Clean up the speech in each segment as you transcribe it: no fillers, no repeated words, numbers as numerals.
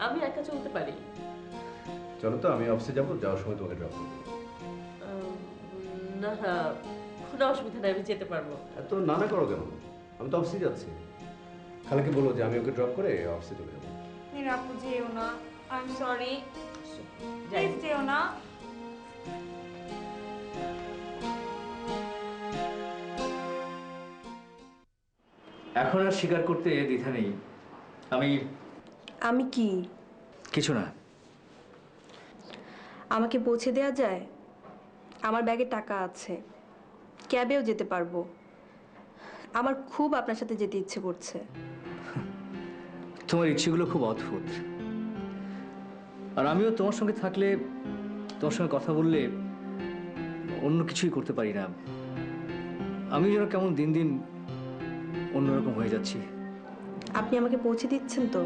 আমি একা চলতে পারি। চলো তো, আমি অফিসে যাবো, যাওয়ার সময় তোমাকে ড্রপ করবো। না না, কোনো অসুবিধা নেই, আমি যেতে পারবো। এত না না করো কেন? আমি তো অফিসে যাচ্ছি। খালাকে বলো যে আমি ওকে ড্রপ করে অফিসে চলে যাবো। আপু যেও না, আই এম সরি, প্লিজ যেও না। এখন আর স্বীকার করতে দ্বিধা নেই। আমি কি? কিছু না। আমাকে পৌঁছে দেওয়া যায়? আমার ব্যাগে টাকা আছে, ক্যাবেও যেতে পারবো। আমার খুব আপনার সাথে যেতে ইচ্ছে করছে। তোমার ইচ্ছেগুলো খুব অদ্ভুত। আর আমিও তোমার সঙ্গে থাকলে, তোমার সঙ্গে কথা বললে অন্য কিছুই করতে পারি না। আমি যেন কেমন দিন দিন অন্যরকম হয়ে যাচ্ছি। আপনি আমাকে পৌঁছে দিচ্ছেন তো?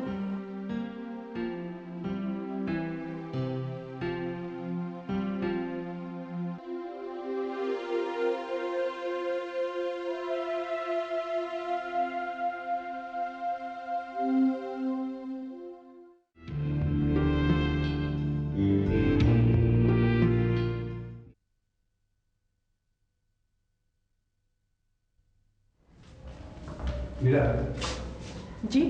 মীরা, জি,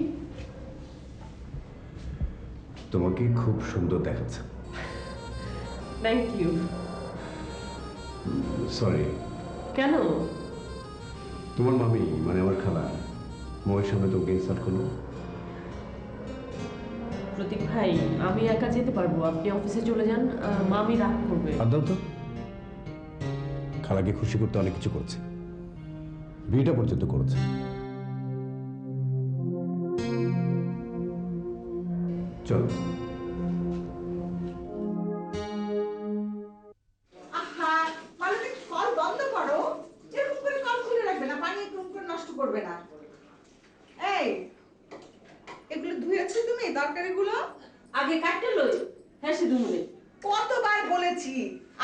তোমাকে খুব সুন্দর দেখাচ্ছে। Thank you. সরি। কেন? তোমার মামি মানে আমার খালা ময়ের সামনে তোমাকে ইনসাল্ট করলো। প্রতীক ভাই, আমি একা যেতে পারবো, আপনি অফিসে চলে যান, মামি রাগ করবে। আর দাও তো, খালাকে খুশি করতে অনেক কিছু করেছে, বিয়েটা পর্যন্ত করেছে। চলো। কল বন্ধ করো, এরকম করে কল খুলে রাখবে না, পানি একদম করে নষ্ট করবে না। এই এগুলো ধুয়েছো তুমি তরকারিগুলো? আগে কাটতে লই, হ্যাঁ সে দুমুনে। কতবার বলেছি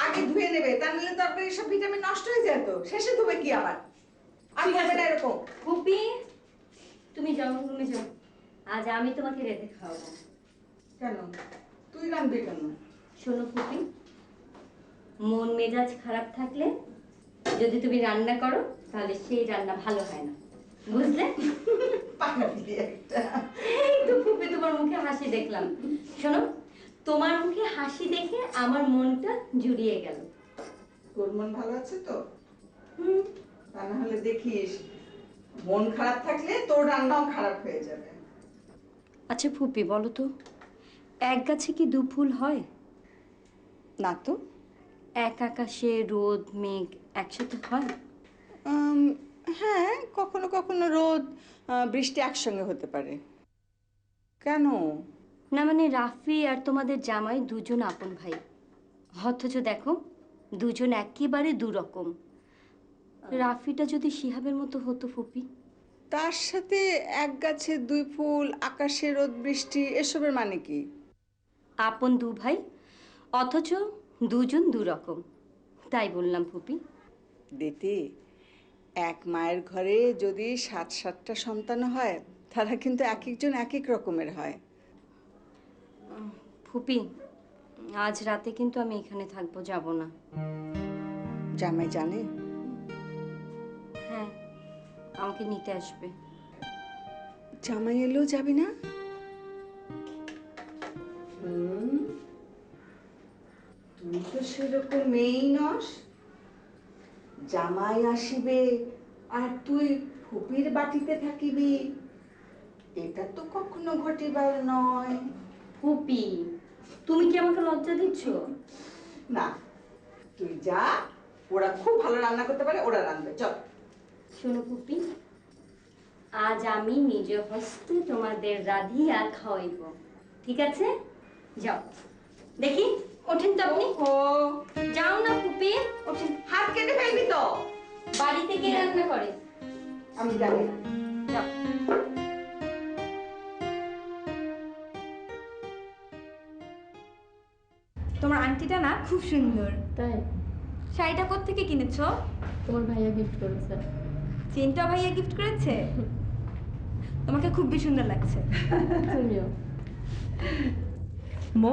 আগে ধুয়ে নেবে, তা নাহলে তরকারি সব ভিটামিন নষ্ট হয়ে যায়, তো শেষে ধুবে কি আবার? আর হবে না এরকম। ফুপি, তুমি যাও, রুমে যাও, আজ আমি তোমাকে রেঁধে খাওয়াবো। কেন তুই রাঁধবি কেন? শোনো ফুপি, মন মেজাজ খারাপ থাকলে যদি তুমি রান্না করো তাহলে সেই রান্না ভালো হয় না, বুঝলে? পাগলি একটা। এই তো ফুপি, তোমার মুখে হাসি দেখলাম। শোনো, তোমার মুখে হাসি দেখে আমার মনটা জুড়িয়ে গেল। তোর মন ভালো আছে তো? হুম। তা না হলে দেখিস, মন খারাপ থাকলে তোর রান্নাও খারাপ হয়ে যাবে। আচ্ছা ফুপি, বলো তো, এক গাছে কি দু ফুল হয়? না তো। এক আকাশে রোদ মেঘ একসাথে হয়? হ্যাঁ, কখনো কখনো রোদ বৃষ্টি একসঙ্গে হতে পারে। কেন? না মানে রাফি আর তোমাদের জামাই দুজন আপন ভাই, অথচ দেখো দুজন একেবারে দুরকম। রাফিটা যদি শিহাবের মতো হতো ফুপি। তার সাথে এক গাছে দুই ফুল, আকাশে রোদ বৃষ্টি, এসবের মানে কি? আপন দু ভাই অথচ দুজন দুরকম, তাই বললাম ফুপি। দিতি, এক মায়ের ঘরে যদি 7-7টা সন্তান হয়, তারা কিন্তু এক একজন এক এক রকমের হয়। ফুপি, আজ রাতে কিন্তু আমি এখানে থাকবো, যাব না। জামাই জানে? হ্যাঁ, আমাকে নিতে আসবে। জামাই এলেও যাবি না? তুই তো সেরকম মেয়েই নস। জামাই আসিবে আর তুই ফুপির বাটিতে থাকিবি, এটা তো কখনো ঘটিবার নয়। ফুপি, তুমি কি আমাকে লজ্জা দিচ্ছ? না, তুই যা, ওরা খুব ভালো রান্না করতে পারে, ওরা রান্নাবে, চল। শোনো ফুপি, আজ আমি নিজ হস্তে তোমাদের রাধিয়া খাওয়াইব, ঠিক আছে? যাও, দেখি ওঠেন তো আপনি। ও যাও না ফুপি, ওঠেন। হাত কেটে ফেলবি তো। বাড়িতে কে রান্না করে? আমি জানি না। যাও। তোমার আংটিটা না খুব সুন্দর। তাই? শাড়িটা কোত্থেকে কিনেছো? তোমার ভাইয়া গিফট করেছে। চেনটা ভাইয়া গিফট করেছে? তোমাকে খুবই সুন্দর লাগছে। তুমিও। মো,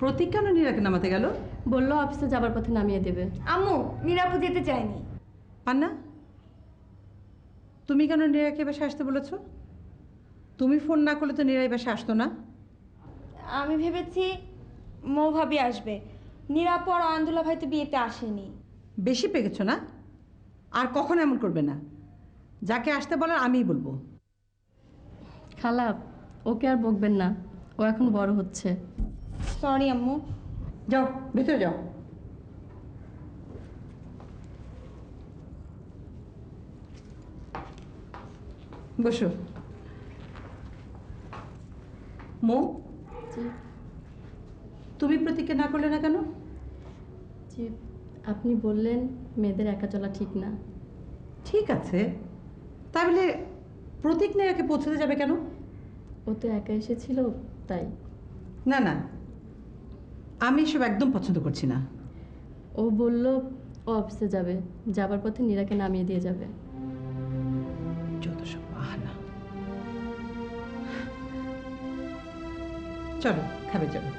প্রতীক কেন নীরাকে নামাতে গেল? বললো অফিসে যাবার পথে নামিয়ে দেবে। আম্মু নিরাপু যেতে চায়নি। পান্না, তুমি কেন নীরাকে বাসে আসতে বলেছ? তুমি ফোন না করলে তো নীরাই বাসে আসতো না। আমি ভেবেছি মৌ ভাবি আসবে। নিরাপু আর আন্দুলা ভাই তো বিয়েতে আসেনি। বেশি পেকেছ না? আর কখন এমন করবে না। যাকে আসতে বলার আমিই বলবো। খালা, ওকে আর বকবেন না, ও এখন বড় হচ্ছে। সরি আম্মু। যাও, ভেতরে যাও। বসো। মো, তুমি প্রতীককে না করলে না কেন? জি, আপনি বললেন মেয়েদের একা চলা ঠিক না। ঠিক আছে, তাই বলে প্রতীক নীরাকে পৌঁছতে যাবে কেন? ও তো একা এসেছিল তাই। না না, আমি এসব একদম পছন্দ করছি না। ও বলল ও অফিসে যাবে, যাবার পথে নীরাকে নামিয়ে দিয়ে যাবে। যত সব বাহানা। চলো, খাবে চলো।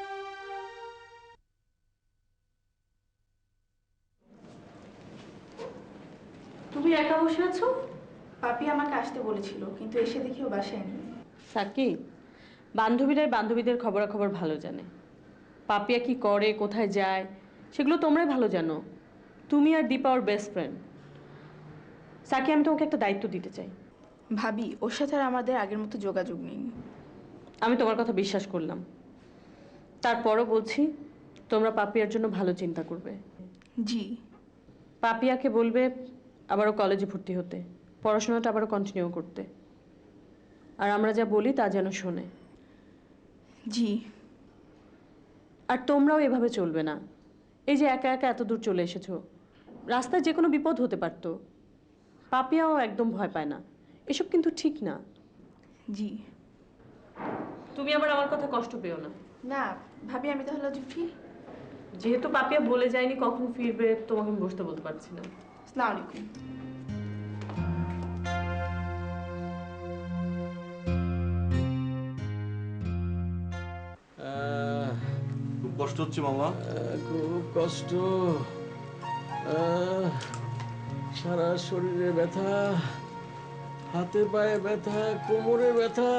তুমি একা বসে আছো? পাপি আমাকে আসতে বলেছিল, কিন্তু এসে দেখি ও বাসায় নেই। সাকি, বান্ধবীরাই বান্ধবীদের খবরাখবর ভালো জানে। পাপিয়া কি করে, কোথায় যায়, সেগুলো তোমরাই ভালো জানো। তুমি আর দীপা ওর বেস্ট ফ্রেন্ড। সাকি, আমি তোমাকে একটা দায়িত্ব দিতে চাই। ভাবি, ওর সাথে আর আমাদের আগের মতো যোগাযোগ নেই। আমি তোমার কথা বিশ্বাস করলাম, তারপরও বলছি তোমরা পাপিয়ার জন্য ভালো চিন্তা করবে। জি। পাপিয়াকে বলবে আবারও কলেজে ভর্তি হতে, পড়াশোনাটা আবারও কন্টিনিউ করতে। আর আমরা যা বলি তা যেন শোনে। জি। আর তোমরাও এভাবে চলবে না। এই যে একা একা এত দূর চলে এসেছো, রাস্তায় যে কোনো বিপদ হতে পারতো। পাপিয়াও একদম ভয় পায় না, এসব কিন্তু ঠিক না। জি। তুমি আবার আমার কথা কষ্ট পেও না। না ভাবি, আমি তাহলে আজ উঠি। যেহেতু পাপিয়া বলে যায়নি কখন ফিরবে, তোমাকে আমি বসতে বলতে পারছি না। আসসালামু আলাইকুম। খুব কষ্ট হচ্ছে মামা। খুব কষ্ট, সারা শরীরে ব্যথা, হাতে পায়ে ব্যথা, কোমরে ব্যথা,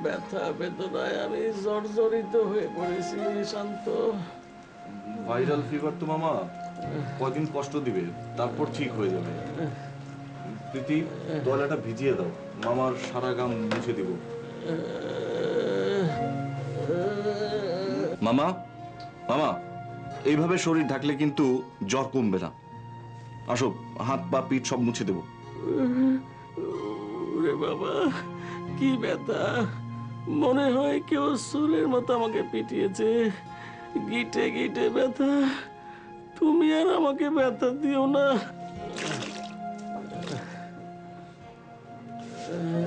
ব্যথা বেদনায় আমি জর্জরিত হয়ে পড়েছি। শান্ত। ভাইরাল ফিভার তো মামা, কয়দিন কষ্ট দিবে, তারপর ঠিক হয়ে যাবে। প্রীতি, তয়লাটা ভিজিয়ে দাও, মামার সারা গাম মুছে দিব। মামা, মামা, এইভাবে শরীর ঢাকলে কিন্তু জ্বর কমবে না। আসো, হাত পা পিঠ সব মুছে দেবো। ওরে বাবা, কি ব্যথা! মনে হয় কেউ সুরের মতো আমাকে পিটিয়েছে। গিটে গিটে ব্যথা। তুমি আর আমাকে ব্যথা দিও না।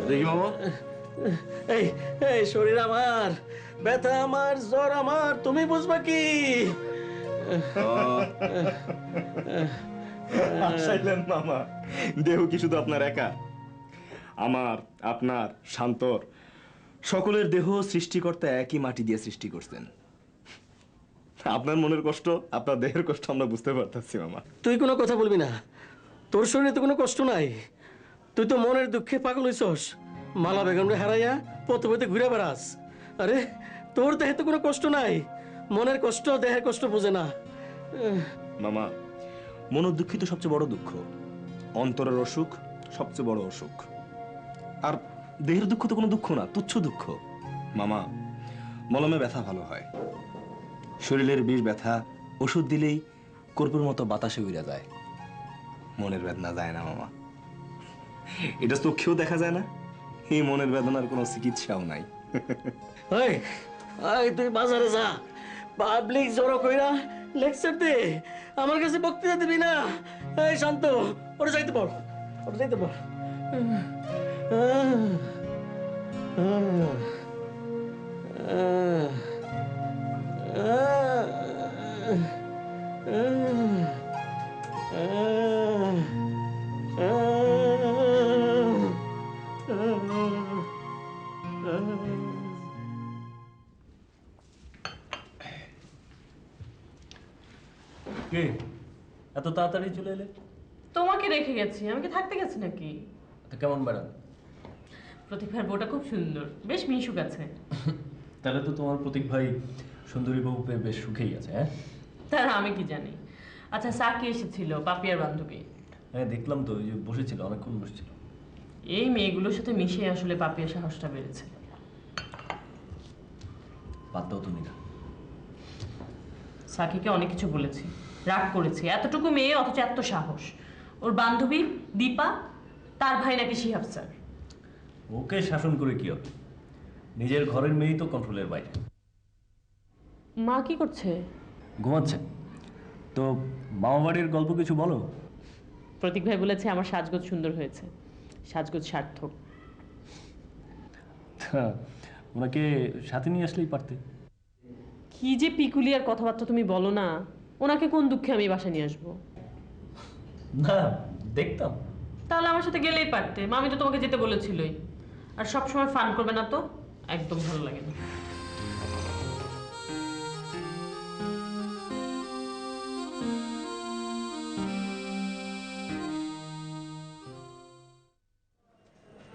দেখি মামা। এই এই শরীর আমার, ব্যথা আমার, জ্বর আমার, তুমি বুঝবা কি? হাসাইলেন মামা, দেহ কি শুধু আপনার একা? আমার, আপনার, শান্তর, সকলের দেহ সৃষ্টিকর্তা একই মাটি দিয়ে সৃষ্টি করছেন। আপনার মনের কষ্ট, আপনার দেহের কষ্ট আমরা বুঝতে পারতেছি মামা। তুই কোনো কথা বলবি না, তোর শরীরে তো কোনো কষ্ট নাই। তুই তো মনের দুঃখে পাগল হইছস। মালা বেগমরে হারাইয়া পথে পথে ঘুরে বেড়াস। আরে তোর দেহে তো কোনো কষ্ট নাই। মনের কষ্ট দেহের কষ্ট বোঝে না। মামা, মনের দুঃখই তো সবচেয়ে বড় দুঃখ। অন্তরের অসুখ সবচেয়ে বড় অসুখ। আর দেহের দুঃখ তো কোনো দুঃখ না, তুচ্ছ দুঃখ। মামা, মলমে ব্যথা ভালো হয়, শরীরের বিষ ব্যথা ওষুধ দিলেই কর্পূর মতো বাতাসে উড়ে যায়। মনের বেদনা যায় না মামা, এটা চোখেও দেখা যায় না। এই মনের বেদনার কোনো চিকিৎসাও নাই। তুই বাজারে যা, পাবলিক জড়ো কইরা লেকচার দে, আমার কাছে বক্তৃতা দিবি না। এই শান্ত, ওরে যাইতে বল, ওরে যাইতে বল। কে এত তাড়াতাড়ি চলে এলে? তোমাকে রেখে গেছি, আমি কি থাকতে গেছি নাকি? তা কেমন ম্যাডাম? প্রতীক ভাইয়ের বউটা খুব সুন্দর, বেশ মিশুক আছে। তাহলে তো তোমার প্রতীক ভাই সুন্দরী বউ পেয়ে বেশ সুখেই আছে। হ্যাঁ, তার আমি কি জানি। আচ্ছা, সাকি এসেছিল, পাপিয়ার বান্ধবী। হ্যাঁ দেখলাম তো, ওই যে বসেছিল, অনেকক্ষণ বসেছিল। এই মেয়েগুলোর সাথে মিশে আসলে পাপিয়ার সাহসটা বেড়েছে। বাদ দাও তুমি না। সাকিকে অনেক কিছু বলেছি, রাগ করেছি। এতটুকু মেয়ে অথচ এত সাহস। ওর বান্ধবী দীপা, তার ভাই নাকি শিহাব স্যার। ওকে শাসন করে কি হবে? নিজের ঘরের মেয়েই তো কন্ট্রোলের বাইরে। মা কি করছে? ঘুমাচ্ছে। তো মামা বাড়ির গল্প কিছু বলো। প্রতীক ভাই বলেছে আমার সাজগোজ সুন্দর হয়েছে, সাজগোজ সার্থক। ওনাকে সাথে নিয়ে আসলেই পারতে। কি যে পিকুলিয়ার কথাবার্তা তুমি বলো না। ওনাকে কোন দুঃখে আমি বাসা নিয়ে আসবো? না, দেখতাম। তাহলে আমার সাথে গেলেই পারতে। মামি তো তোমাকে যেতে বলেছিলই। আর সবসময় ফান করবে না তো, একদম ভালো লাগে না।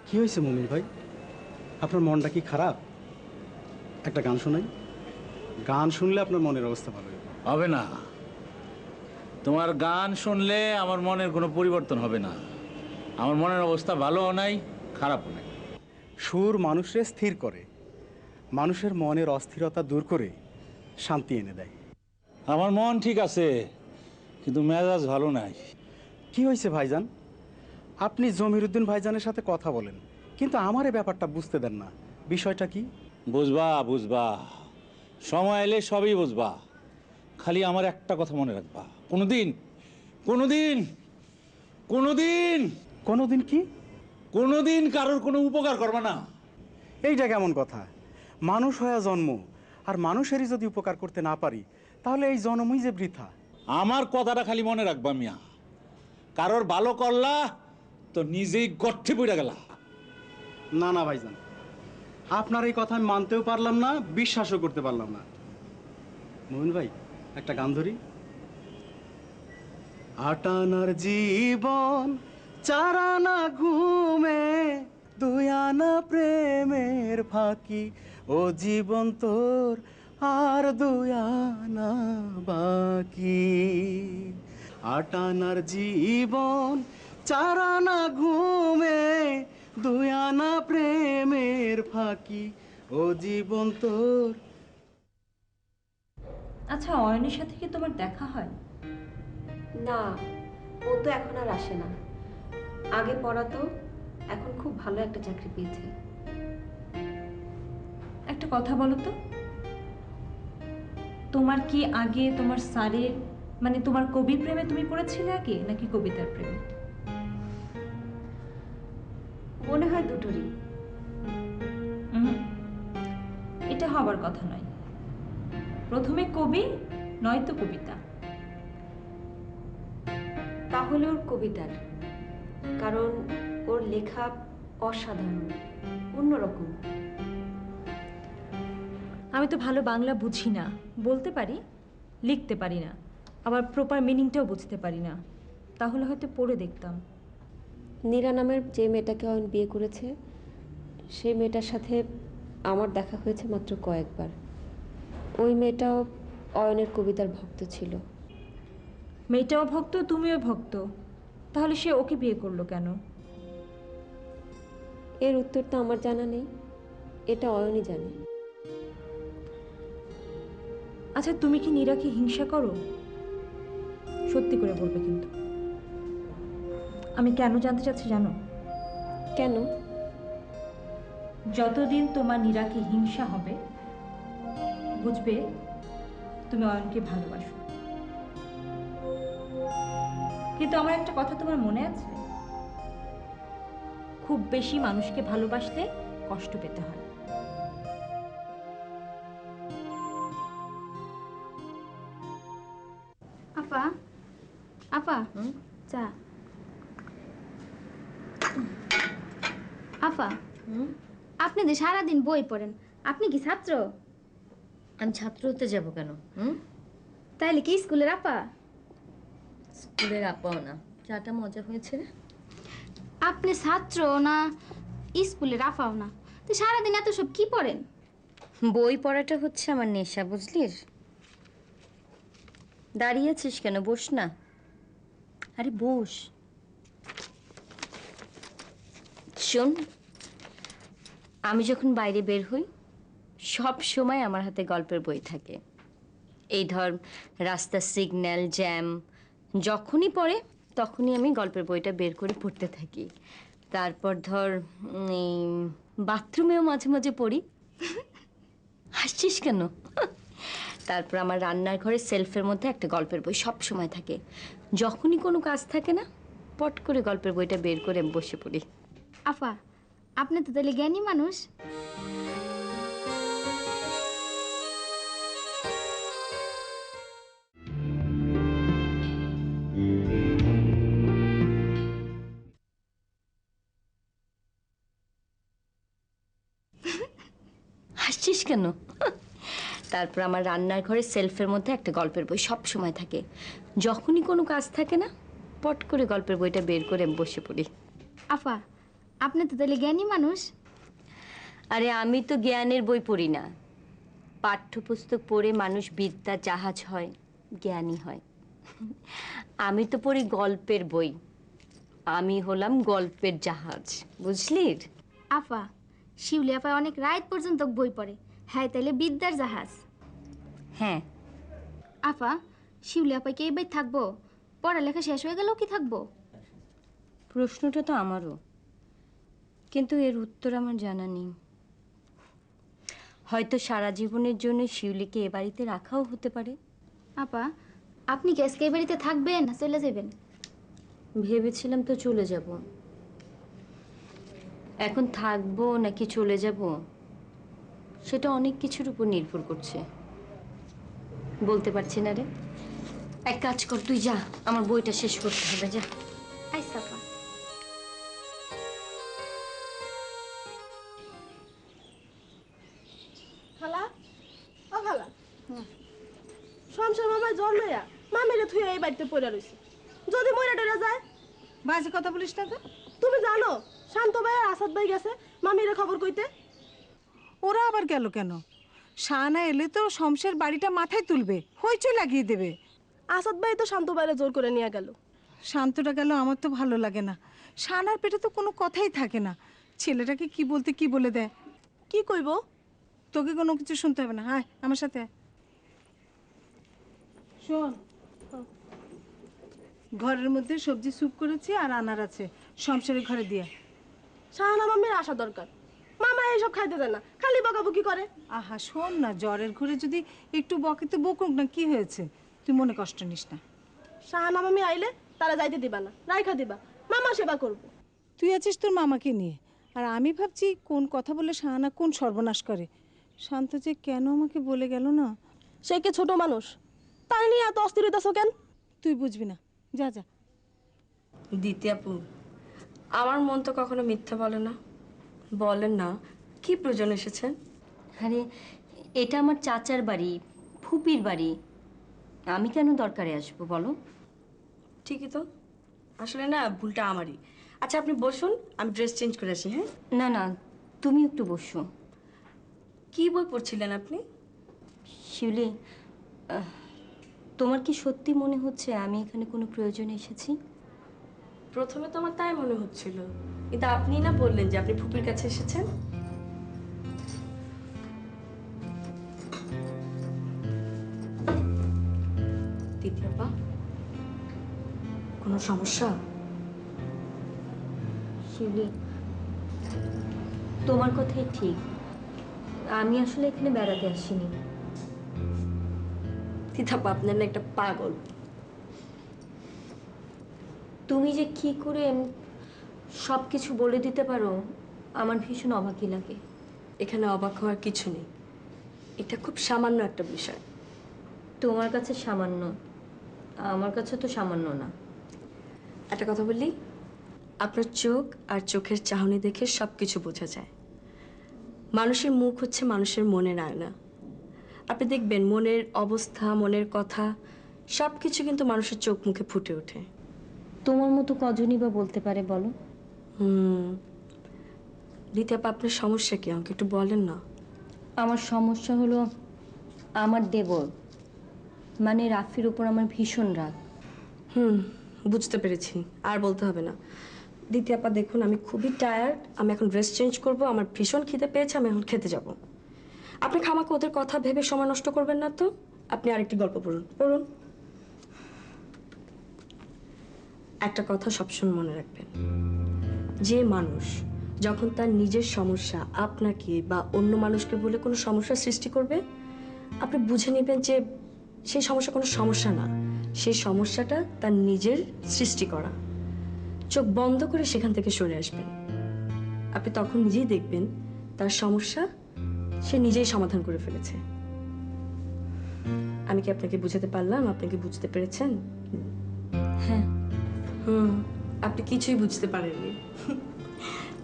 কি হয়েছে মুমিন ভাই, আপনার মনটা কি খারাপ? একটা গান শোনাই, গান শুনলে আপনার মনের অবস্থা ভালো হবে। হবে না, তোমার গান শুনলে আমার মনের কোনো পরিবর্তন হবে না। আমার মনের অবস্থা ভালোও নাই, খারাপও নাই। সুর মানুষকে স্থির করে, মানুষের মনের অস্থিরতা দূর করে শান্তি এনে দেয়। আমার মন ঠিক আছে, কিন্তু মেজাজ ভালো নাই। কি হয়েছে ভাইজান? আপনি জমিরুদ্দিন ভাইজানের সাথে কথা বলেন, কিন্তু আমার এই ব্যাপারটা বুঝতে দেন না। বিষয়টা কি? বুঝবা বুঝবা, সময় এলে সবই বুঝবা। খালি আমার একটা কথা মনে রাখবা, কোনোদিন কোনোদিন কোনোদিন কোনোদিন কি? কোনোদিন কারোর কোনো উপকার করবা না। এইটা কেমন কথা? মানুষ হয়ে জন্ম, আর মানুষেরই যদি উপকার করতে না পারি, তাহলে এই জন্মই যে বৃথা। আমার কথাটা খালি মনে রাখবা মিয়া, কারোর ভালো করলা তো নিজেই গর্তে পড়ে গেলা। না না ভাইজান, আপনার এই কথা আমি মানতেও পারলাম না, বিশ্বাসও করতে পারলাম না। মোমিন ভাই, একটা গান ধরি। আটানার জীবন, চারানা ঘুমে, দুয়ানা প্রেমের ফাঁকি, ও জীবন তোর আর দুয়ানা বাকি। আটানার জীবন, চারানা ঘুমে, দুয়ানা প্রেমের ফাঁকি, ও জীবন তোর। আচ্ছা, অয়নের সাথে কি তোমার দেখা হয়? না, ও তো এখন আর আসে না। আগে পড়াতো, এখন খুব ভালো একটা চাকরি পেয়েছে। একটা কথা বলো তো, তোমার কি আগে তোমার স্যারের মানে তোমার কবির প্রেমে তুমি পড়েছিলে আগে, নাকি কবিতার প্রেমে? মনে হয় দুটোরই। এটা হবার কথা নয়। প্রথমে কবি, নয়তো কবিতা। তাহলে ওর কবিতার, কারণ ওর লেখা অসাধারণ, অন্যরকম। আমি তো ভালো বাংলা বুঝি না, বলতে পারি, লিখতে পারি না, আবার প্রপার মিনিংটাও বুঝতে পারি না। তাহলে হয়তো পড়ে দেখতাম। নীরা নামের যে মেয়েটাকে অয়ন বিয়ে করেছে, সেই মেয়েটার সাথে আমার দেখা হয়েছে মাত্র কয়েকবার। ওই মেয়েটাও অয়নের কবিতার ভক্ত ছিল। মেয়েটাও ভক্ত, তুমিও ভক্ত, তাহলে সে ওকে বিয়ে করলো কেন? এর উত্তর তো আমার জানা নেই, এটা অয়নই জানে। আচ্ছা, তুমি কি নীরাকে হিংসা করো? সত্যি করে বলবে কিন্তু। আমি কেন জানতে চাচ্ছি জানো? কেন? যতদিন তোমার নীরাকে হিংসা হবে, বুঝবে তুমি অয়নকে ভালোবাসো। কিন্তু আমার একটা কথা তোমার মনে আছে? খুব বেশি মানুষকে ভালোবাসলে কষ্ট পেতে হয়। আপা, আপা, চা। আপা, আপনি যে সারাদিন বই পড়েন, আপনি কি ছাত্র? আমি ছাত্র হতে যাব কেন? তাইলে কি স্কুলের আপা? স্কুলের আপাও না, চাটা মজা হয়েছে রে। আপনি ছাত্র না স্কুলে রাফাও না, তো সারাদিন এত সব কি পড়েন? বই পড়াটা হচ্ছে আমার নেশা, বুঝলি? দাঁড়িয়ে আছিস কেন? বস না। আরে বস। শোন, আমি যখন বাইরে বের হই সব সময় আমার হাতে গল্পের বই থাকে। এই ধর রাস্তার সিগন্যাল, জ্যাম যখনই পড়ে তখনই আমি গল্পের বইটা বের করে পড়তে থাকি। তারপর ধর বাথরুমেও মাঝে মাঝে পড়ি। হাসছিস কেন? তারপর আমার রান্নার ঘরে সেলফের মধ্যে একটা গল্পের বই সব সময় থাকে। যখনই কোনো কাজ থাকে না, পট করে গল্পের বইটা বের করে আমি বসে পড়ি। আফা, আপনি তো তাহলে জ্ঞানী মানুষ। হাসছিস কেন? তারপর আমার রান্নার ঘরে সেলফের মধ্যে একটা গল্পের বই সব সময় থাকে। যখনই কোনো কাজ থাকে না, পট করে গল্পের বইটা বের করে আমি বসে পড়ি। আফা, আপনি তো তাহলে জ্ঞানী মানুষ। আরে আমি তো জ্ঞানের বই পড়ি না। পাঠ্যপুস্তক পড়ে মানুষ বিদ্যা জাহাজ হয়, জ্ঞানী হয়। আমি তো পড়ি গল্পের বই। আমি হলাম গল্পের জাহাজ, বুঝলি? আফা, শিউলি আফা অনেক রাত পর্যন্ত বই পড়ে। হ্যাঁ, তাহলে বিদ্যার জাহাজ। হ্যাঁ। আফা, শিউলি আপা কি এই বাড়ি থাকবো? পড়ালেখা শেষ হয়ে গেলেও কি থাকবো? প্রশ্নটা তো আমারও, কিন্তু এর উত্তর আমার জানা নেই। হয়তো সারা জীবনের জন্য শিউলিকে এ বাড়িতে রাখাও হতে পারে। আপা, আপনি কি আজকে এই বাড়িতে থাকবেন না চলে যাবেন? ভেবেছিলাম তো চলে যাব। এখন থাকবো নাকি চলে যাব সেটা অনেক কিছুর উপর নির্ভর করছে। বলতে পারছি না রে। এক কাজ কর, তুই যা, আমার বইটা শেষ করতে হবে। যা। আচ্ছা আপা। খালা, ও খালা, শমশের মামায় জন্মাইয়া মামিরে থুয়ে এই বাড়িতে পড়ে রইছে। যদি মইরা টইরা যায়? বাজে কথা বলিস না তো। তুমি জানো শান্ত ভাই আর আসাদ ভাই গেছে মামিরে খবর কইতে। ওরা আবার গেল কেন? শাহানা এলে তো শমশের বাড়িটা মাথায় তুলবে, হইচই লাগিয়ে দেবে। আসাদ ভাই তো শান্ত ভাইরে জোর করে নিয়ে গেল। শান্তটা গেল, আমার তো ভালো লাগে না। শাহানার পেটে তো কোনো কথাই থাকে না। ছেলেটাকে কি বলতে কি বলে দেয়। কি কইব? তোকে কোনো কিছু শুনতে হবে না। আয় আমার সাথে আয়। শোন, ঘরের মধ্যে সবজি স্যুপ করেছি আর আনার আছে, শমশেরের ঘরে দিয়ে। শাহানা মামির আসা দরকার। মামা এইসব খাইতে দেয় না, খালি বকাবকি করে। আহা শোন না, জ্বরের ঘরে যদি একটু বকে তো বকুক না, কি হয়েছে? তুই মনে কষ্ট নিস না। শাহানা মামি আইলে তারা যাইতে দিবা না, রাইখা দিবা, মামা সেবা করব। তুই আছিস তোর মামাকে নিয়ে, আর আমি ভাবছি কোন কথা বলে শাহানা কোন সর্বনাশ করে। শান্ত যে কেন আমাকে বলে গেল না। সে কি ছোট মানুষ? তাই নিয়ে এত অস্থির হইতাছো কেন? তুই বুঝবি না, যা যা। দিতি আপু, আমার মন তো কখনো মিথ্যা বলে না। বলেন না, কি প্রয়োজন এসেছেন? আরে এটা আমার চাচার বাড়ি, ফুপির বাড়ি। আমি কেন দরকারে আসবো বলো? ঠিকই তো, আসলে না ভুলটা আমারই। আচ্ছা আপনি বসুন, আমি ড্রেস চেঞ্জ করে আসি। হ্যাঁ না না, তুমি একটু বসো। কি বই পড়ছিলেন আপনি? শিউলি, তোমার কি সত্যি মনে হচ্ছে আমি এখানে কোনো প্রয়োজনে এসেছি? প্রথমে তো আমার তাই মনে হচ্ছিল, কিন্তু আপনি না বললেন যে আপনি ফুপির কাছে এসেছেন। দিদিয়াপা, কোনো সমস্যা? শিউলি, তোমার কথাই ঠিক। আমি আসলে এখানে বেড়াতে আসিনি। দিদাপা, আপনার না একটা পাগল। তুমি যে কি করে সব কিছু বলে দিতে পারো আমার ভীষণ অবাকই লাগে। এখানে অবাক হওয়ার কিছু নেই, এটা খুব সামান্য একটা বিষয়। তোমার কাছে সামান্য, আমার কাছে তো সামান্য না। একটা কথা বললি, আপনার চোখ আর চোখের চাহনি দেখে সব কিছু বোঝা যায়। মানুষের মুখ হচ্ছে মানুষের মনের আয়না। আপনি দেখবেন মনের অবস্থা, মনের কথা সব কিছু কিন্তু মানুষের চোখ মুখে ফুটে ওঠে। তোমার মতো কজনই বা বলতে পারে বলো? দিতে আপা, আপনার সমস্যা কি আমাকে একটু বলেন না। আমার সমস্যা হলো আমার দেবর মানে রাফির উপর আমার ভীষণ রাগ। বুঝতে পেরেছি, আর বলতে হবে না। দিতে আপা দেখুন, আমি খুবই টায়ার্ড, আমি এখন ড্রেস চেঞ্জ করব, আমার ভীষণ খিদে পেয়েছে, আমি এখন খেতে যাব। আপনি খামাকে ওদের কথা ভেবে সময় নষ্ট করবেন না তো। আপনি আরেকটি গল্প পড়ুন পড়ুন। একটা কথা সবসময় মনে রাখবেন, যে মানুষ যখন তার নিজের সমস্যা আপনাকে বা অন্য মানুষকে বলে কোনো সমস্যা সৃষ্টি করবে, আপনি বুঝে নেবেন যে সেই সমস্যা কোনো সমস্যা না, সেই সমস্যাটা তার নিজের সৃষ্টি করা। চোখ বন্ধ করে সেখান থেকে সরে আসবেন। আপনি তখন নিজেই দেখবেন তার সমস্যা সে নিজেই সমাধান করে ফেলেছে। আমি কি আপনাকে বুঝাতে পারলাম? আপনি কি বুঝতে পেরেছেন? হ্যাঁ। আপনি কিছুই বুঝতে পারেননি।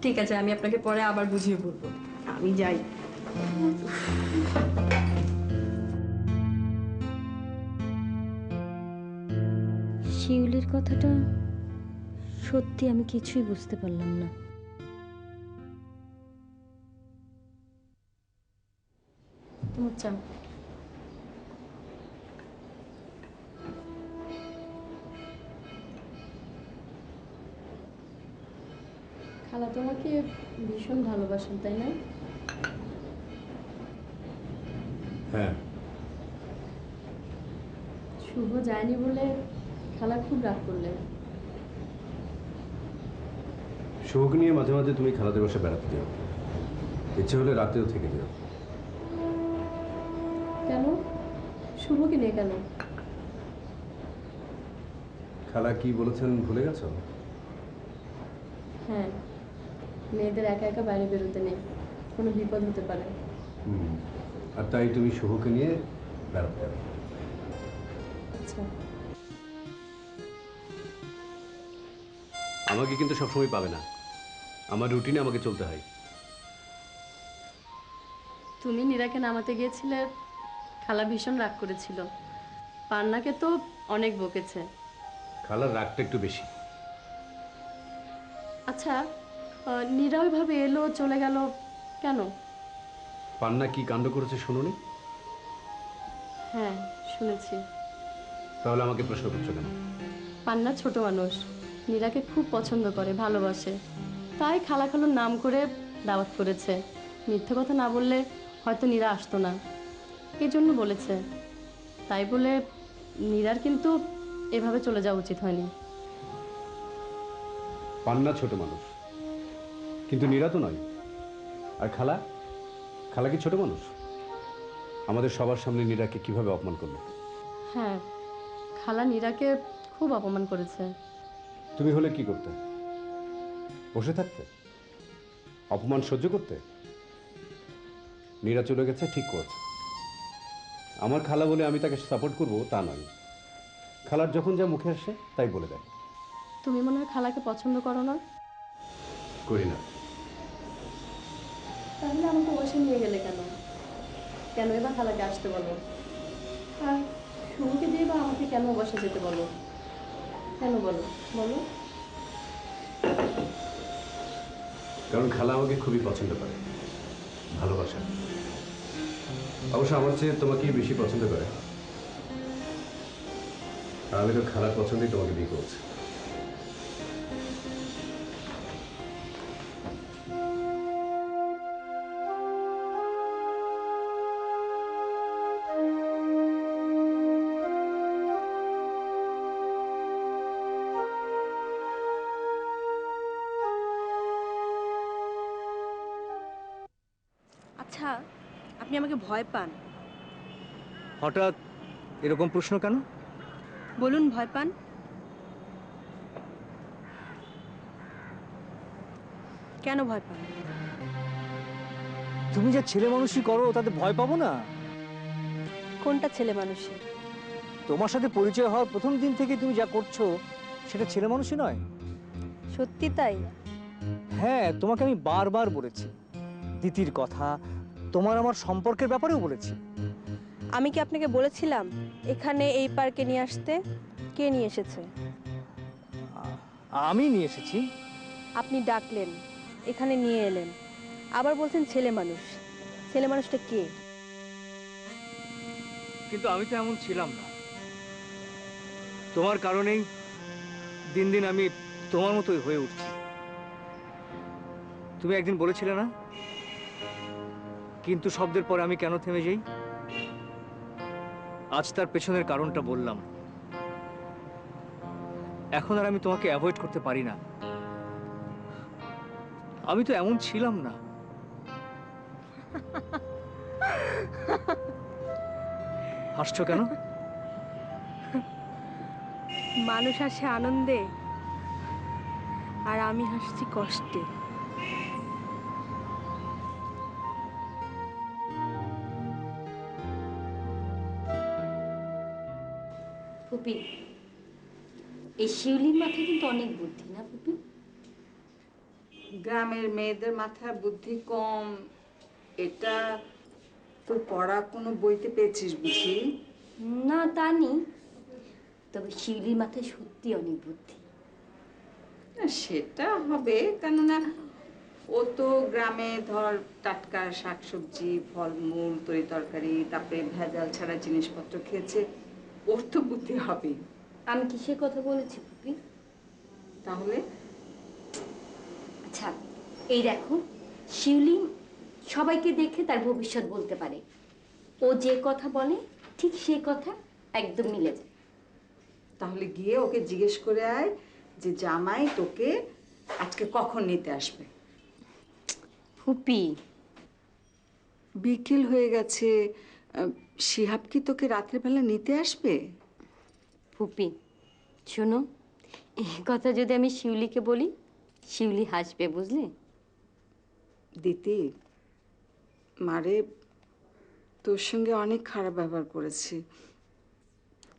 ঠিক আছে, আমি আপনাকে পরে আবার বুঝিয়ে বলবো। আমি যাই। শিউলির কথাটা সত্যি আমি কিছুই বুঝতে পারলাম না। তোমার চা। খালা তোমাকে ভীষণ ভালোবাসেন, তাই না? হ্যাঁ। শুভ যায়নি বলে খালা খুব রাগ করলেন। শুভকে নিয়ে মাঝে মাঝে তুমি খালাদের বাসায় বেড়াতে দিও, ইচ্ছে হলে রাতেও থেকে দিও। কেন? শুভকে নিয়ে কেন? খালা কি বলেছেন ভুলে গেছো? হ্যাঁ, মেয়েদের একা একা বাইরে বেরোতে নেই, কোনো বিপদ হতে পারে। আর তাই তুমি শুভকে নিয়ে বেড়াতে যাবে। আচ্ছা। আমাকে কিন্তু সবসময় পাবে না, আমার রুটিনে আমাকে চলতে হয়। তুমি নীরাকে নামাতে গিয়েছিলে, খালা ভীষণ রাগ করেছিল। পান্নাকে তো অনেক বকেছে। খালার রাগটা একটু বেশি। আচ্ছা, নীরা ওইভাবে এলো চলে গেল কেন? পান্না কি কাণ্ড করেছে শুনোনি? হ্যাঁ, শুনেছি। তাহলে আমাকে প্রশ্ন করছো কেন? পান্না ছোট মানুষ, নীরাকে খুব পছন্দ করে, ভালোবাসে, তাই খালা খালুর নাম করে দাওয়াত করেছে। মিথ্যে কথা না বললে হয়তো নীরা আসতো না, এই জন্য বলেছে। তাই বলে নীরার কিন্তু এভাবে চলে যাওয়া উচিত হয়নি। পান্না ছোট মানুষ, কিন্তু নীরা তো নয়। আর খালা, খালা কি ছোট মানুষ? আমাদের সবার সামনে নীরাকে কিভাবে অপমান করলো? হ্যাঁ, খালা নীরাকে খুব অপমান করেছে। তুমি হলে কি করতে? বসে থাকতে? অপমান সহ্য করতে? নীরা চলে গেছে, ঠিক করেছে। আমার খালা বলে আমি তাকে সাপোর্ট করব তা নয়। খালার যখন যা মুখে আসে তাই বলে দেয়। তুমি মনে হয় খালাকে পছন্দ করো না? করি না। তাহলে আমাকে বসে নিয়ে গেলে কেন? কেন এবার খালাকে আসতে বলো? আর শুভকে দিয়ে বা আমাকে কেন বসে যেতে বলো? কেন বলো বলো? কারণ খালা আমাকে খুবই পছন্দ করে, ভালোবাসে। অবশ্য আমার চেয়ে তোমাকেই বেশি পছন্দ করে। আর আমি তো খালার পছন্দেই তোমাকে বিয়ে করছি। আচ্ছা, আপনি আমাকে ভয় পান? হঠাৎ এরকম প্রশ্ন কেন? বলুন, ভয় পান? কেন ভয় পান? তুমি যে ছেলে মানুষই করো তাতে ভয় পাবো না? কোনটা ছেলে মানুষই? তোমার সাথে পরিচয় হওয়ার প্রথম দিন থেকে তুমি যা করছো সেটা ছেলে মানুষই নয়। সত্যি তাই? হ্যাঁ, তোমাকে আমি বারবার বলেছি, দিতির কথা, তোমার আমার সম্পর্কের ব্যাপারেও বলেছি। আমি কি আপনাকে বলেছিলাম এখানে এই পার্কে নিয়ে আসতে? কে নিয়ে এসেছে? আমি নিয়ে এসেছি। আপনি ডাকলেন, এখানে নিয়ে এলেন, আবার বলছেন ছেলে মানুষ। ছেলে মানুষটা কে? কিন্তু আমি তো এমন ছিলাম না। তোমার কারণেই দিন দিন আমি তোমার মতোই হয়ে উঠছি। তুমি একদিন বলেছিলে না, কিন্তু শব্দের পরে আমি কেন থেমে যাই? আজ তার পেছনের কারণটা বললাম। এখন আর আমি তোমাকে অ্যাভয়েড করতে পারি না। আমি তো এমন ছিলাম না। হাসছো কেন? মানুষ হাসে আনন্দে, আর আমি হাসছি কষ্টে। ফুপি, এই শিউলির মাথায় কিন্তু অনেক বুদ্ধি না ফুপি? গ্রামের মেয়েদের মাথায় বুদ্ধি কম, এটা তোর পড়া কোনো বইতে পেয়েছিস বুঝি? না তা নেই, তবে শিউলির মাথায় সত্যি অনেক বুদ্ধি। না সেটা হবে, কেননা ও তো গ্রামে ধর টাটকা শাকসবজি, ফলমূল, তরি তরকারি, তারপরে ভেজাল ছাড়া জিনিসপত্র খেয়েছে, ওর তো বুদ্ধি হবে। আমি কি সে কথা বলেছি ফুপি? তাহলে আচ্ছা এই দেখো, শিউলি সবাইকে দেখে তার ভবিষ্যৎ বলতে পারে। ও যে কথা বলে ঠিক সেই কথা একদম মিলে যায়। তাহলে গিয়ে ওকে জিজ্ঞেস করে আয় যে জামাই তোকে আজকে কখন নিতে আসবে। ফুপি, বিকেল হয়ে গেছে, শিহাব কি তোকে রাত্রেবেলা নিতে আসবে? ফুপি শোনো, এই কথা যদি আমি শিউলিকে বলি, শিউলি হাসবে বুঝলে? দিতি, মারে তোর সঙ্গে অনেক খারাপ ব্যবহার করেছি,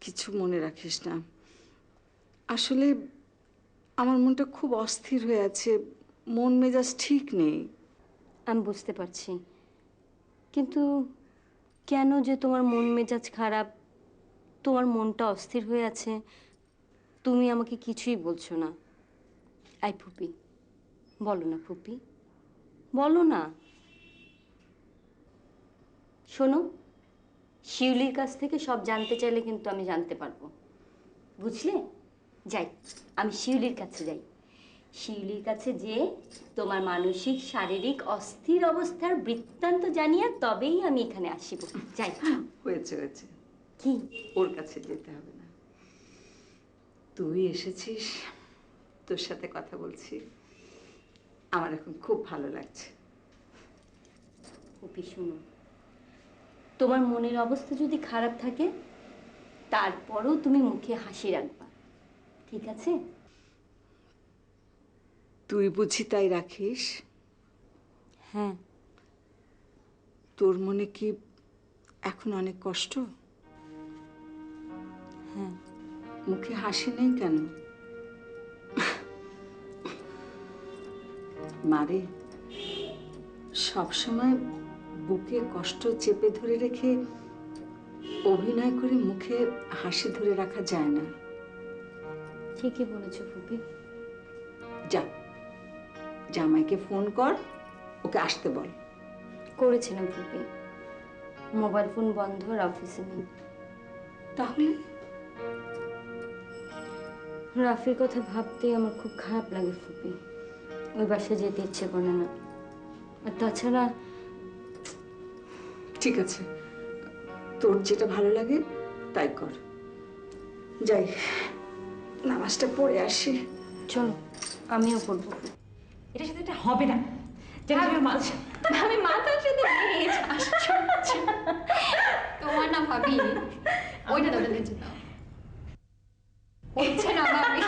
কিছু মনে রাখিস না। আসলে আমার মনটা খুব অস্থির হয়ে আছে, মন মেজাজ ঠিক নেই। আমি বুঝতে পারছি, কিন্তু কেন যে তোমার মন মেজাজ খারাপ, তোমার মনটা অস্থির হয়ে আছে, তুমি আমাকে কিছুই বলছো না। আই ফুপি, বলো না ফুপি, বলো না। শোনো, শিউলির কাছ থেকে সব জানতে চাইলে কিন্তু আমি জানতে পারবো, বুঝলে? যাই, আমি শিউলির কাছে যাই। শিউলির কাছে যে তোমার মানসিক শারীরিক অস্থির অবস্থার বৃত্তান্ত জানিয়ে তবেই আমি এখানে আসিব। যাই। হয়েছে হয়েছে, কি ওর কাছে যেতে হবে না, তুই এসেছিস, তোর সাথে কথা বলছি, আমার এখন খুব ভালো লাগছে। ফুপি শুনো, তোমার মনের অবস্থা যদি খারাপ থাকে তারপরও তুমি মুখে হাসি রাখবা, ঠিক আছে? তুই বুঝি তাই রাখিস? হ্যাঁ। তোর মনে কি এখন অনেক কষ্ট? হ্যাঁ। মুখে হাসি নেই কেন? মারে, সবসময় বুকে কষ্ট চেপে ধরে রেখে অভিনয় করে মুখে হাসি ধরে রাখা যায় না। ঠিকই বলেছো ফুপি। যা, জামাইকে ফোন কর, ওকে আসতে বল। করেছিলাম ফুপি, মোবাইল ফোন বন্ধ আর অফিসে নেই। তাহলে রাফির কথা ভাবতেই আমার খুব খারাপ লাগে ফুপি, ওই বাসায় যেতে ইচ্ছে করে না। আর তাছাড়া ঠিক আছে, তোর যেটা ভালো লাগে তাই কর। যাই, নামাজটা পড়ে আসি। চলো, আমিও পড়বো। এটার সাথে এটা হবে না, আমি মাথার সাথে তোমার না ভাবি, ওইটা ধরে দিয়েছে না, হচ্ছে না ভাবি।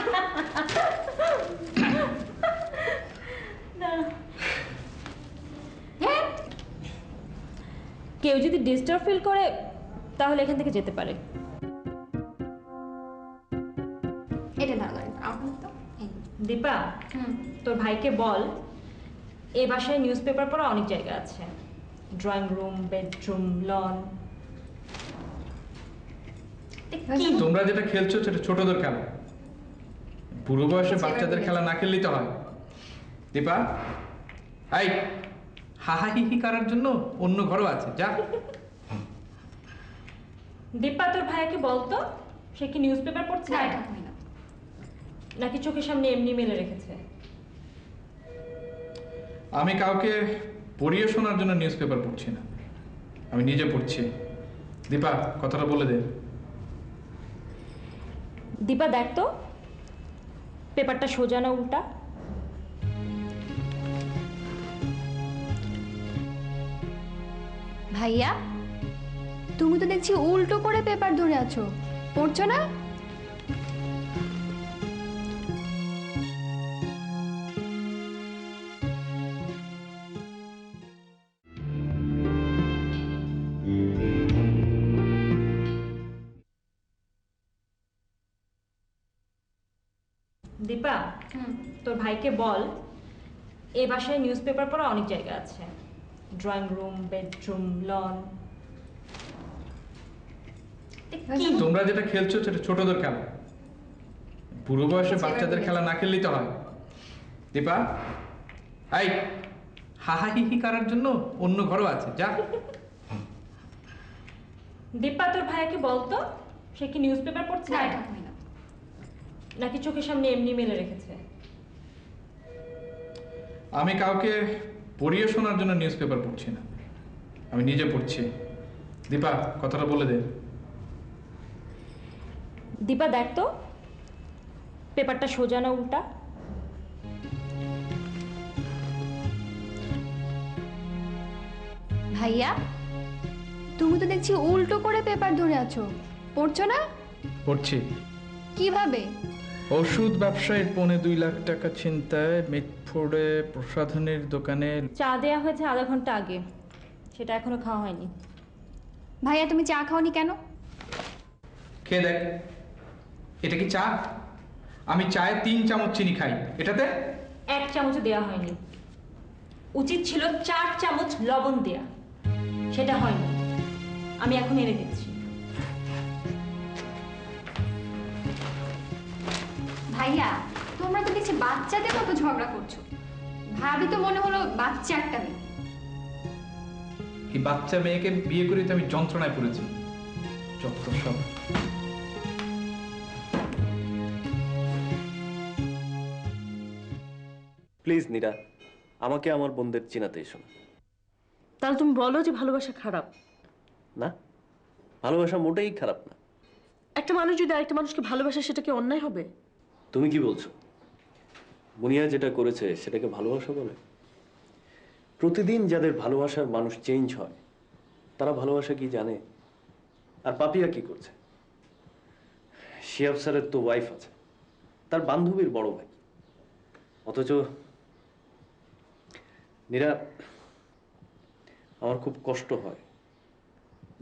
কেউ যদি ডিস্টার্ব ফিল করে তাহলে এখান থেকে যেতে পারে। এটা না আমার তো দীপা, তোর ভাইকে বল এই বাসায় নিউজ পেপার পড়া অনেক জায়গা আছে, ড্রয়িং রুম, বেডরুম, লন। তোমরা যেটা খেলছো সেটা ছোটদের খেলা, বুড়ো বয়সে বাচ্চাদের খেলা না খেললেই তো হয়। দীপা, এই হাহাহিহি করার জন্য অন্য ঘরও আছে, যা। দীপা তোর ভাইয়াকে বলতো সে কি নিউজ পেপার পড়ছে নাকি চোখের সামনে এমনি মেলে রেখেছে? আমি কাউকে পড়িয়ে শোনার জন্য নিউজ পেপার পড়ছি না, আমি নিজে পড়ছি। দীপা, কথাটা বলে দে। দীপা দেখ তো পেপারটা সোজা না উল্টা? ভাইয়া, তুমি তো দেখছি উল্টো করে পেপার ধরে আছো, পড়ছো না? দীপা, তোর ভাইকে বল এই বাসায় নিউজ পেপার পড়া অনেক জায়গা আছে, ড্রয়িং রুম, বেডরুম, লন। তোমরা যেটা খেলছো সেটা ছোটদের খেলা, বুড়ো বয়সে বাচ্চাদের খেলা না খেললেই তো হয়। দীপা, এই হাহাহিহি করার জন্য অন্য ঘরও আছে, যা। দীপা তোর ভাইয়াকে বলতো সে কি নিউজ পেপার পড়ছে নাকি চোখের সামনে এমনি মেলে রেখেছে? আমি কাউকে পড়িয়ে শোনার জন্য নিউজ পেপার পড়ছি না, আমি নিজে পড়ছি। দীপা, কথাটা বলে দে। দীপা দেখ তো পেপারটা সোজা না উল্টা? ভাইয়া, তুমি তো দেখছি উল্টো করে পেপার ধরে আছো, পড়ছো না? পড়ছি। কিভাবে? ওষুধ ব্যবসায়ীর 2.5 লাখ টাকা ছিনতাই, মিটফোর্ডে প্রসাধনের দোকানে। চা দেয়া হয়েছে আধা ঘন্টা আগে, সেটা এখনো খাওয়া হয়নি। ভাইয়া, তুমি চা খাওনি কেন? খেয়ে দেখ, এটা কি চা? আমি চায়ে 3 চামচ চিনি খাই, এটাতে 1 চামচও দেয়া হয়নি। উচিত ছিল 4 চামচ লবণ দেয়া, সেটা হয়নি। আমি এখন এনে দিচ্ছি। ভাইয়া, তোমরা তো দেখছি বাচ্চাদের মতো ঝগড়া করছো। ভাবি তো মনে হলো বাচ্চা একটা মেয়ে। এই বাচ্চা মেয়েকে বিয়ে করে তো আমি যন্ত্রণায় পড়েছি, যত সব। প্লিজ নীরা, আমাকে আমার বোনদের চিনাতে এসো না। তাহলে তুমি বলো যে ভালোবাসা খারাপ? না, ভালোবাসা মোটেই খারাপ না। একটা মানুষ যদি আরেকটা মানুষকে ভালোবাসে সেটা কি অন্যায় হবে? তুমি কি বলছো? মুনিয়া যেটা করেছে সেটাকে ভালোবাসা বলে? প্রতিদিন যাদের ভালোবাসার মানুষ চেঞ্জ হয় তারা ভালোবাসা কি জানে? আর পাপিয়া কি করছে? শিয়াব স্যারের তো ওয়াইফ আছে, তার বান্ধবীর বড় ভাই। অথচ নীরা, আমার খুব কষ্ট হয়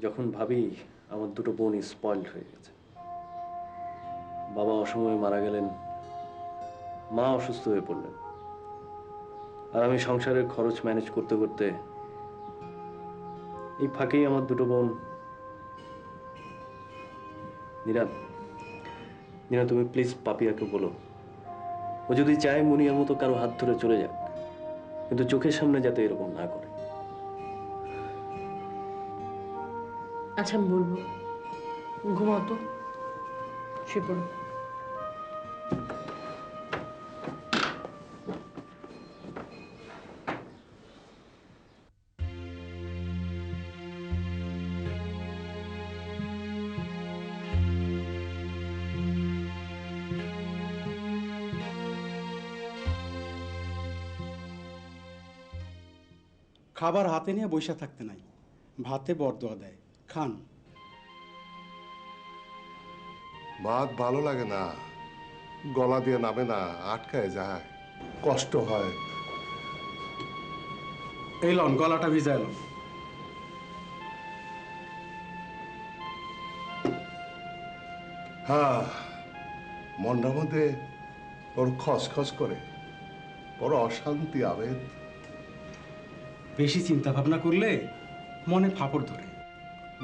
যখন ভাবি আমার দুটো বোনই স্পয়েলড হয়ে গেছে। বাবা অসময়ে মারা গেলেন, মা অসুস্থ হয়ে পড়লেন, আর আমি সংসারের খরচ ম্যানেজ করতে করতে এই ফাঁকেই আমার দুটো বোন। নীরা, তুমি প্লিজ পাপিয়াকে বলো, ও যদি চায় মুনিয়ার মতো কারো হাত ধরে চলে যাক, কিন্তু চোখের সামনে যাতে এরকম না করে। আচ্ছা, আমি বলবো। ঘুমাও তো, শুয়ে পড়ো। খাবার হাতে নিয়ে বসে থাকতে নাই, ভাতে বরদোয়া দেয়, খান। ভাত ভালো লাগে না, গলা দিয়ে নামে না, আটকায় যায়, কষ্ট হয়। এই লন, গলাটা ভিজায় লন। হ্যাঁ, মনটার মধ্যে ওর খসখস করে, বড় অশান্তি আবেদ। বেশি চিন্তা ভাবনা করলে মনে ফাপড় ধরে।